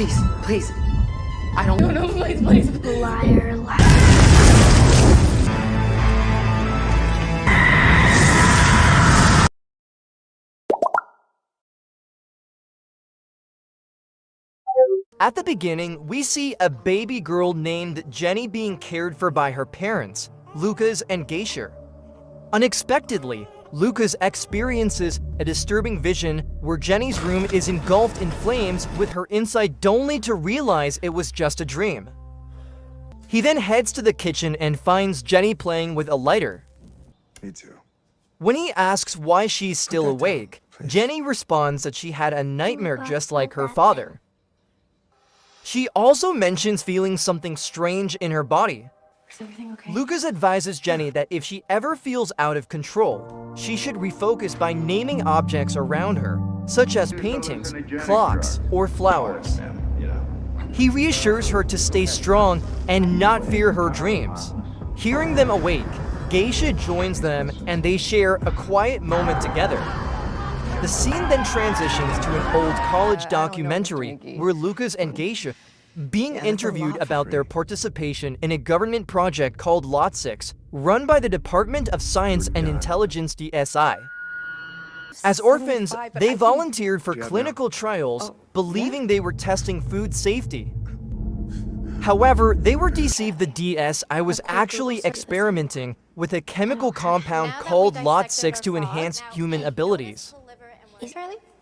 Please, please. I don't know, please, please. Liar, liar. At the beginning, we see a baby girl named Jenny being cared for by her parents, Lucas and Geisha. Unexpectedly, Lucas experiences a disturbing vision where Jenny's room is engulfed in flames with her inside only to realize it was just a dream. He then heads to the kitchen and finds Jenny playing with a lighter. Me too. When he asks why she's still awake, Jenny responds that she had a nightmare just like her father. She also mentions feeling something strange in her body. Is everything okay? Lucas advises Jenny that if she ever feels out of control, she should refocus by naming objects around her, such as paintings, clocks, or flowers. He reassures her to stay strong and not fear her dreams. Hearing them awake, Geisha joins them and they share a quiet moment together. The scene then transitions to an old college documentary where Lucas and Geisha being interviewed about their participation in a government project called Lot 6, run by the Department of Science and Intelligence DSI. As orphans, they volunteered for clinical trials, believing they were testing food safety. However, they were deceived the DSI was actually experimenting with a chemical compound called Lot 6 to enhance human abilities.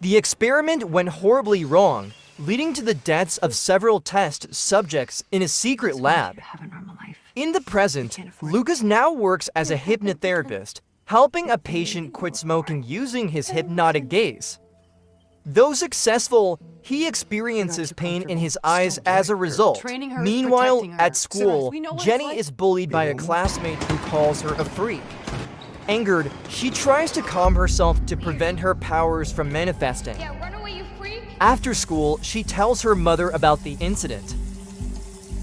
The experiment went horribly wrong, leading to the deaths of several test subjects in a secret lab. In the present, Lucas now works as a hypnotherapist, helping a patient quit smoking using his hypnotic gaze. Though successful, he experiences pain in his eyes as a result. Meanwhile, at school, Jenny is bullied by a classmate who calls her a freak. Angered, she tries to calm herself to prevent her powers from manifesting. After school, she tells her mother about the incident.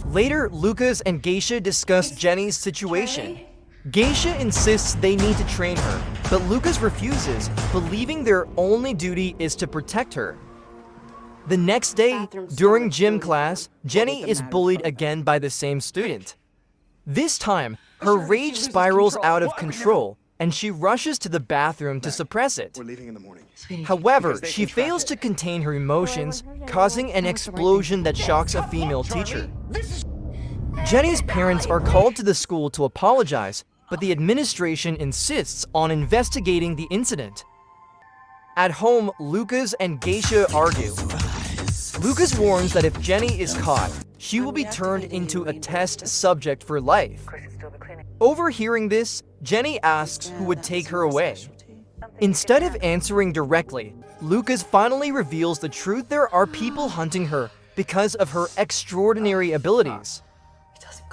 Later, Lucas and Geisha discuss Jenny's situation. Geisha insists they need to train her, but Lucas refuses, believing their only duty is to protect her. The next day, during gym class, Jenny is bullied again by the same student. This time, her rage spirals out of control, and she rushes to the bathroom to suppress it. We're leaving in the morning. However, she fails to contain her emotions, causing an explosion that shocks a female teacher. Jenny's parents are called to the school to apologize, but the administration insists on investigating the incident. At home, Lucas and Geisha argue. Lucas warns that if Jenny is caught, she will be turned into a test subject for life. Overhearing this, Jenny asks who would take her away. Instead of answering directly, Lucas finally reveals the truth: there are people hunting her because of her extraordinary abilities.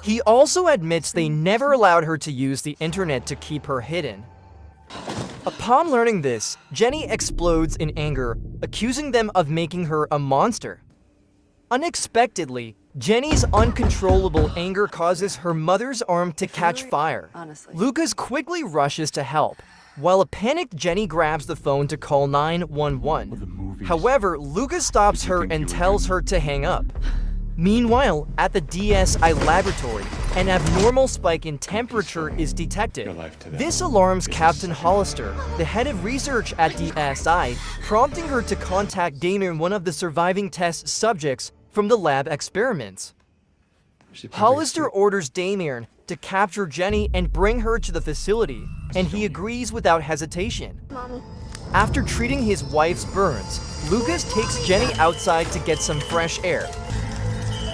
He also admits they never allowed her to use the internet to keep her hidden. Upon learning this, Jenny explodes in anger, accusing them of making her a monster. Unexpectedly, Jenny's uncontrollable anger causes her mother's arm to catch fire. Lucas quickly rushes to help, while a panicked Jenny grabs the phone to call 911. However, Lucas stops her and tells her to hang up. Meanwhile, at the DSI laboratory, an abnormal spike in temperature is detected. This alarms Captain Hollister, the head of research at DSI, prompting her to contact Damien, one of the surviving test subjects from the lab experiments. Hollister orders Damien to capture Jenny and bring her to the facility, and he agrees without hesitation. After treating his wife's burns, Lucas takes Jenny outside to get some fresh air.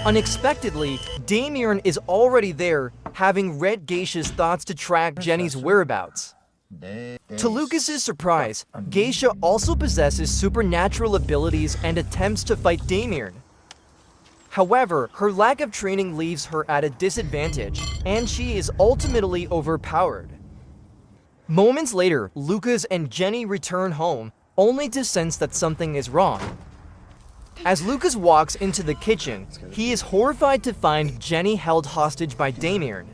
Unexpectedly, Damien is already there, having read Geisha's thoughts to track Jenny's whereabouts. To Lucas's surprise, Geisha also possesses supernatural abilities and attempts to fight Damien. However, her lack of training leaves her at a disadvantage, and she is ultimately overpowered. Moments later, Lucas and Jenny return home, only to sense that something is wrong. As Lucas walks into the kitchen, he is horrified to find Jenny held hostage by Damien.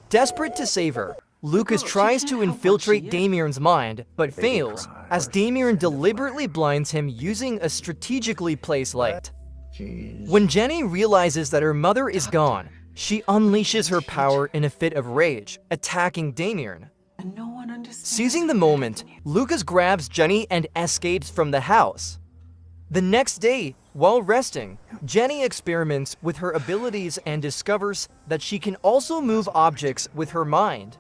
Desperate to save her, Lucas tries to infiltrate Damien's mind, but fails, as Damien deliberately blinds him using a strategically placed light. When Jenny realizes that her mother is gone, she unleashes her power in a fit of rage, attacking Damien. And no one understands. Seizing the moment, Lucas grabs Jenny and escapes from the house. The next day, while resting, Jenny experiments with her abilities and discovers that she can also move objects with her mind.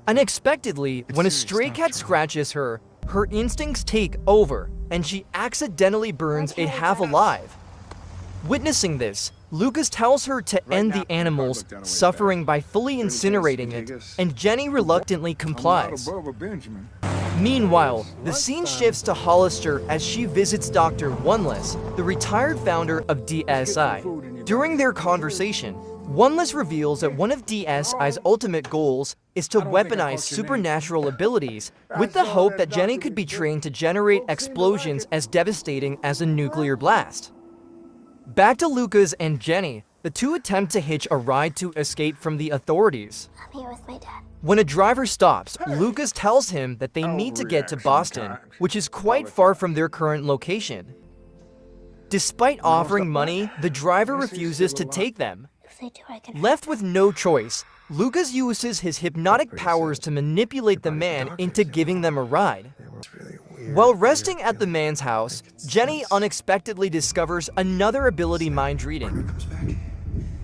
Unexpectedly, when a stray cat scratches her, her instincts take over and she accidentally burns it half alive. Witnessing this, Lucas tells her to end the animal's suffering by fully incinerating it, and Jenny reluctantly complies. Meanwhile, the scene shifts to Hollister as she visits Dr. Oneless, the retired founder of DSI. During their conversation, Oneless reveals that one of DSI's ultimate goals is to weaponize supernatural abilities with the hope that Jenny could be trained to generate explosions as devastating as a nuclear blast. Back to Lucas and Jenny, the two attempt to hitch a ride to escape from the authorities. I'm here with my dad. When a driver stops, Lucas tells him that they need to get to Boston, which is quite far from their current location. Despite offering money, the driver refuses to take them. If they do, I can. Left with no choice, Lucas uses his hypnotic powers to manipulate the man into giving them a ride. While resting at the man's house, Jenny unexpectedly discovers another ability mind reading.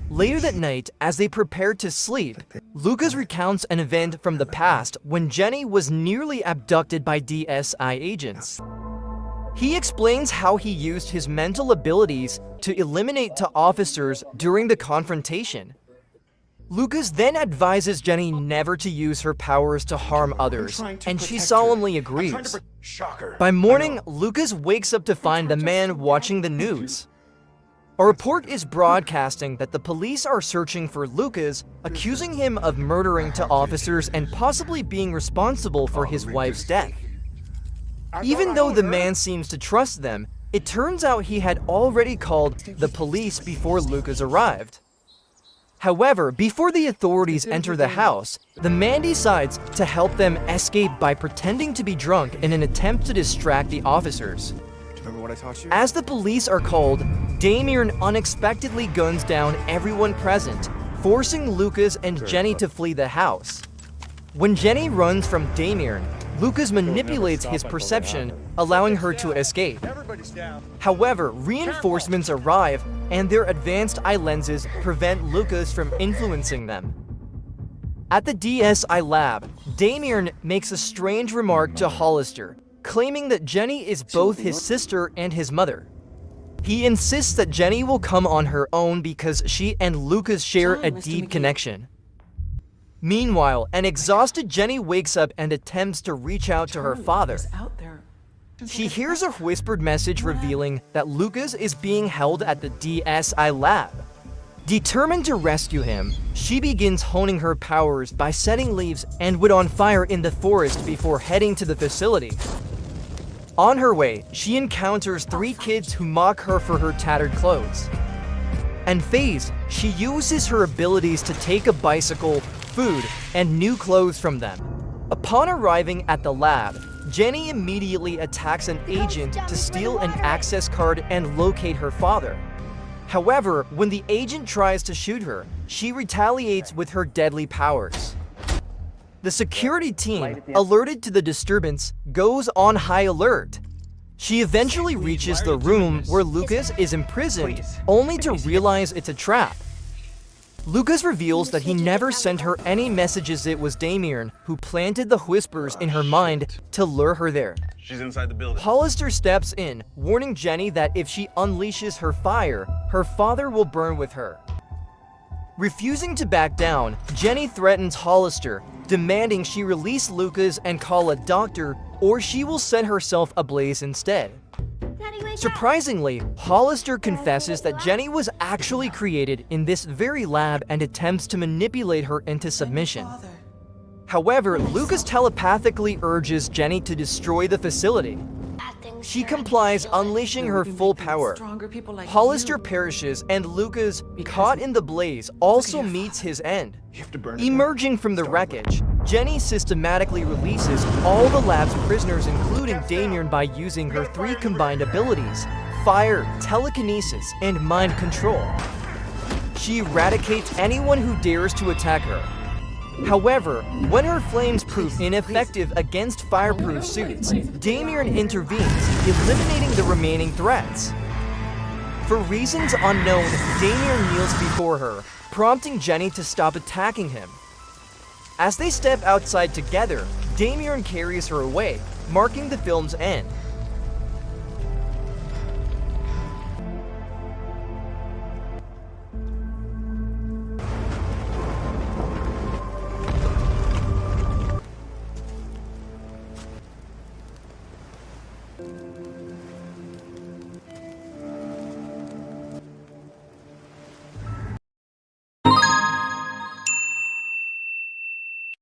Later that night, as they prepare to sleep, Lucas recounts an event from the past when Jenny was nearly abducted by DSI agents. He explains how he used his mental abilities to eliminate the officers during the confrontation. Lucas then advises Jenny never to use her powers to harm others, and she solemnly agrees. By morning, Lucas wakes up to find the man watching the news. A report is broadcasting that the police are searching for Lucas, accusing him of murdering two officers and possibly being responsible for his wife's death. Even though the man seems to trust them, it turns out he had already called the police before Lucas arrived. However, before the authorities enter the house, the man decides to help them escape by pretending to be drunk in an attempt to distract the officers. Remember what I taught you? As the police are called, Damien unexpectedly guns down everyone present, forcing Lucas and Jenny to flee the house. When Jenny runs from Damien, Lucas manipulates his perception, allowing her to escape. However, reinforcements arrive, and their advanced eye lenses prevent Lucas from influencing them. At the DSI lab, Damien makes a strange remark to Hollister, claiming that Jenny is both his sister and his mother. He insists that Jenny will come on her own because she and Lucas share a deep connection. Meanwhile, an exhausted Jenny wakes up and attempts to reach out to her father. She hears a whispered message revealing that Lucas is being held at the DSI lab. Determined to rescue him, she begins honing her powers by setting leaves and wood on fire in the forest before heading to the facility. On her way, she encounters 3 kids who mock her for her tattered clothes. Unfazed, she uses her abilities to take a bicycle, food, and new clothes from them. Upon arriving at the lab, Jenny immediately attacks an agent to steal an access card and locate her father. However, when the agent tries to shoot her, she retaliates with her deadly powers. The security team, alerted to the disturbance, goes on high alert. She eventually reaches the room where Lucas is imprisoned, only to realize it's a trap. Lucas reveals that he never sent her any messages. It was Damien who planted the whispers in her mind to lure her there. She's inside the building. Hollister steps in, warning Jenny that if she unleashes her fire, her father will burn with her. Refusing to back down, Jenny threatens Hollister, demanding she release Lucas and call a doctor, or she will set herself ablaze instead. Surprisingly, Hollister confesses that Jenny was actually created in this very lab and attempts to manipulate her into submission. However, Lucas telepathically urges Jenny to destroy the facility. She complies, unleashing her full power. Hollister perishes, and Lucas, caught in the blaze, also meets his end. Emerging from the wreckage, Jenny systematically releases all the lab's prisoners, including Damien, by using her 3 combined abilities: fire, telekinesis, and mind control. She eradicates anyone who dares to attack her. However, when her flames prove ineffective against fireproof suits, Damien intervenes, eliminating the remaining threats. For reasons unknown, Damien kneels before her, prompting Jenny to stop attacking him. As they step outside together, Damien carries her away, marking the film's end.